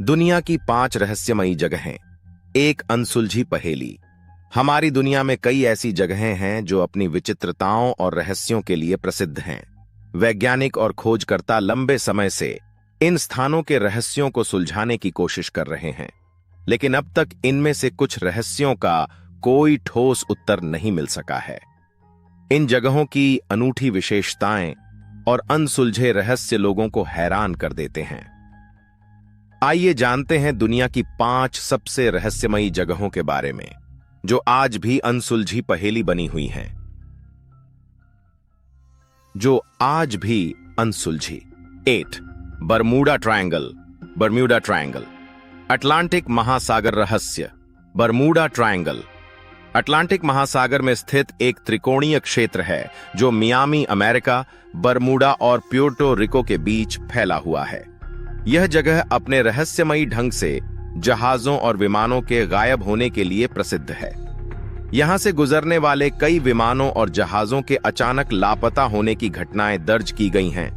दुनिया की 5 रहस्यमयी जगहें, एक अनसुलझी पहेली। हमारी दुनिया में कई ऐसी जगहें हैं जो अपनी विचित्रताओं और रहस्यों के लिए प्रसिद्ध हैं। वैज्ञानिक और खोजकर्ता लंबे समय से इन स्थानों के रहस्यों को सुलझाने की कोशिश कर रहे हैं, लेकिन अब तक इनमें से कुछ रहस्यों का कोई ठोस उत्तर नहीं मिल सका है। इन जगहों की अनूठी विशेषताएं और अनसुलझे रहस्य लोगों को हैरान कर देते हैं। आइए जानते हैं दुनिया की 5 सबसे रहस्यमयी जगहों के बारे में, जो आज भी अनसुलझी पहेली बनी हुई हैं। जो आज भी अनसुलझी। 8. Bermuda Triangle. Bermuda Triangle. Atlantic महासागर रहस्य। बरमूडा ट्रायंगल अटलांटिक महासागर में स्थित एक त्रिकोणीय क्षेत्र है जो मियामी, अमेरिका, बरमूडा और प्यूर्टो रिको के बीच फैला हुआ है। यह जगह अपने रहस्यमयी ढंग से जहाजों और विमानों के गायब होने के लिए प्रसिद्ध है। यहां से गुजरने वाले कई विमानों और जहाजों के अचानक लापता होने की घटनाएं दर्ज की गई हैं,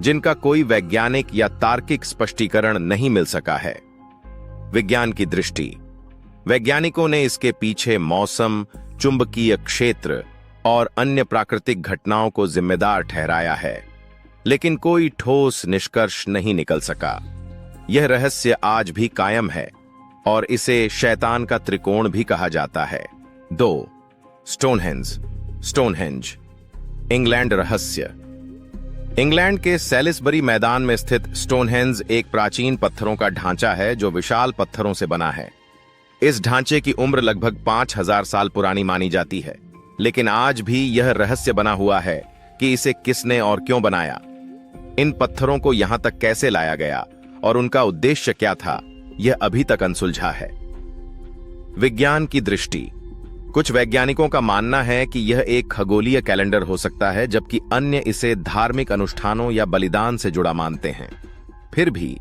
जिनका कोई वैज्ञानिक या तार्किक स्पष्टीकरण नहीं मिल सका है। विज्ञान की दृष्टि। वैज्ञानिकों ने इसके पीछे मौसम, चुंबकीय क्षेत्र और अन्य प्राकृतिक घटनाओं को जिम्मेदार ठहराया है, लेकिन कोई ठोस निष्कर्ष नहीं निकल सका। यह रहस्य आज भी कायम है और इसे शैतान का त्रिकोण भी कहा जाता है। 2. स्टोनहेंज। स्टोनहेंज इंग्लैंड रहस्य। इंग्लैंड के सैलिसबरी मैदान में स्थित स्टोनहेंज एक प्राचीन पत्थरों का ढांचा है जो विशाल पत्थरों से बना है। इस ढांचे की उम्र लगभग 5000 साल पुरानी मानी जाती है, लेकिन आज भी यह रहस्य बना हुआ है कि इसे किसने और क्यों बनाया। इन पत्थरों को यहां तक कैसे लाया गया और उनका उद्देश्य क्या था, यह अभी तक अनसुलझा है। विज्ञान की दृष्टि। कुछ वैज्ञानिकों का मानना है कि यह एक खगोलीय कैलेंडर हो सकता है, जबकि अन्य इसे धार्मिक अनुष्ठानों या बलिदान से जुड़ा मानते हैं। फिर भी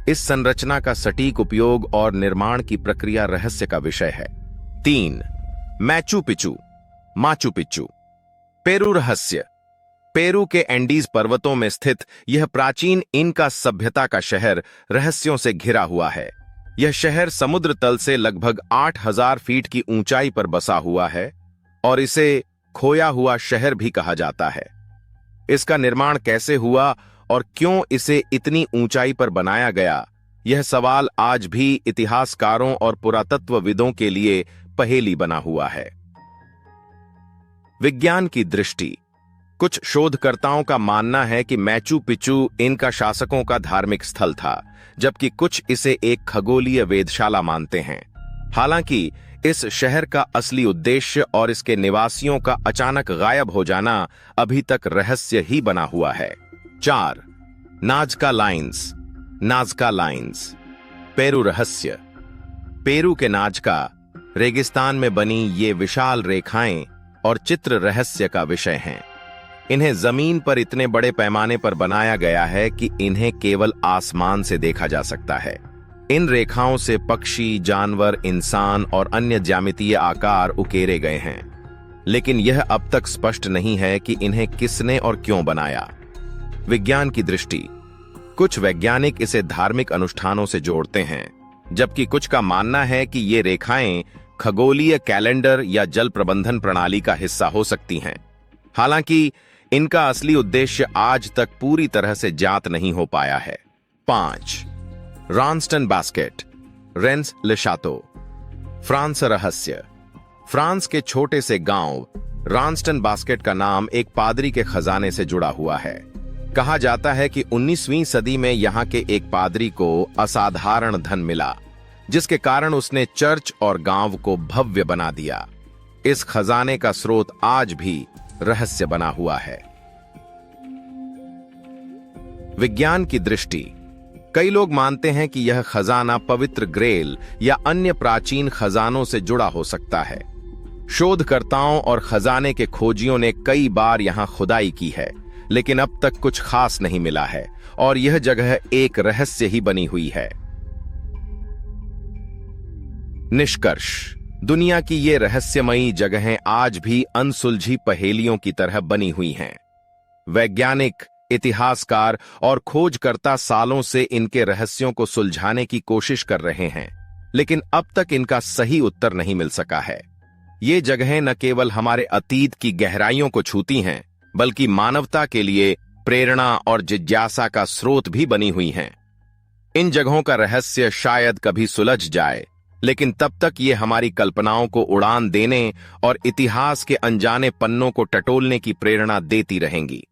इस संरचना का सटीक उपयोग और निर्माण की प्रक्रिया रहस्य का विषय है। 3. मैचू पिचू। माचू पिच्चू पेरू रहस्य। पेरू के एंडीज पर्वतों में स्थित यह प्राचीन इनका सभ्यता का शहर रहस्यों से घिरा हुआ है। यह शहर समुद्र तल से लगभग 8000 फीट की ऊंचाई पर बसा हुआ है और इसे खोया हुआ शहर भी कहा जाता है। इसका निर्माण कैसे हुआ और क्यों इसे इतनी ऊंचाई पर बनाया गया, यह सवाल आज भी इतिहासकारों और पुरातत्वविदों के लिए पहेली बना हुआ है। विज्ञान की दृष्टि। कुछ शोधकर्ताओं का मानना है कि मैचू पिच्चू इनका शासकों का धार्मिक स्थल था, जबकि कुछ इसे एक खगोलीय वेधशाला मानते हैं। हालांकि इस शहर का असली उद्देश्य और इसके निवासियों का अचानक गायब हो जाना अभी तक रहस्य ही बना हुआ है। 4. नाजका लाइन्स। नाजका लाइन्स पेरू रहस्य। पेरू के नाजका रेगिस्तान में बनी ये विशाल रेखाएं और चित्र रहस्य का विषय हैं। इन्हें जमीन पर इतने बड़े पैमाने पर बनाया गया है कि इन्हें केवल आसमान से देखा जा सकता है। इन रेखाओं से पक्षी, जानवर, इंसान और अन्य ज्यामितीय आकार उकेरे गए हैं, लेकिन यह अब तक स्पष्ट नहीं है कि इन्हें किसने और क्यों बनाया। विज्ञान की दृष्टि। कुछ वैज्ञानिक इसे धार्मिक अनुष्ठानों से जोड़ते हैं, जबकि कुछ का मानना है कि ये रेखाएं खगोलीय कैलेंडर या जल प्रबंधन प्रणाली का हिस्सा हो सकती हैं। हालांकि इनका असली उद्देश्य आज तक पूरी तरह से ज्ञात नहीं हो पाया है। 5. रॉन्स्टन बास्केट। रेंस ले शातो फ्रांस रहस्य। फ्रांस के छोटे से गांव रॉन्स्टन बास्केट का नाम एक पादरी के खजाने से जुड़ा हुआ है। कहा जाता है कि 19वीं सदी में यहां के एक पादरी को असाधारण धन मिला, जिसके कारण उसने चर्च और गांव को भव्य बना दिया। इस खजाने का स्रोत आज भी रहस्य बना हुआ है। विज्ञान की दृष्टि। कई लोग मानते हैं कि यह खजाना पवित्र ग्रेल या अन्य प्राचीन खजानों से जुड़ा हो सकता है। शोधकर्ताओं और खजाने के खोजियों ने कई बार यहां खुदाई की है, लेकिन अब तक कुछ खास नहीं मिला है और यह जगह एक रहस्य ही बनी हुई है। निष्कर्ष। दुनिया की ये रहस्यमयी जगहें आज भी अनसुलझी पहेलियों की तरह बनी हुई हैं। वैज्ञानिक इतिहासकार और खोजकर्ता सालों से इनके रहस्यों को सुलझाने की कोशिश कर रहे हैं, लेकिन अब तक इनका सही उत्तर नहीं मिल सका है। ये जगहें न केवल हमारे अतीत की गहराइयों को छूती हैं, बल्कि मानवता के लिए प्रेरणा और जिज्ञासा का स्रोत भी बनी हुई हैं। इन जगहों का रहस्य शायद कभी सुलझ जाए, लेकिन तब तक ये हमारी कल्पनाओं को उड़ान देने और इतिहास के अनजाने पन्नों को टटोलने की प्रेरणा देती रहेंगी।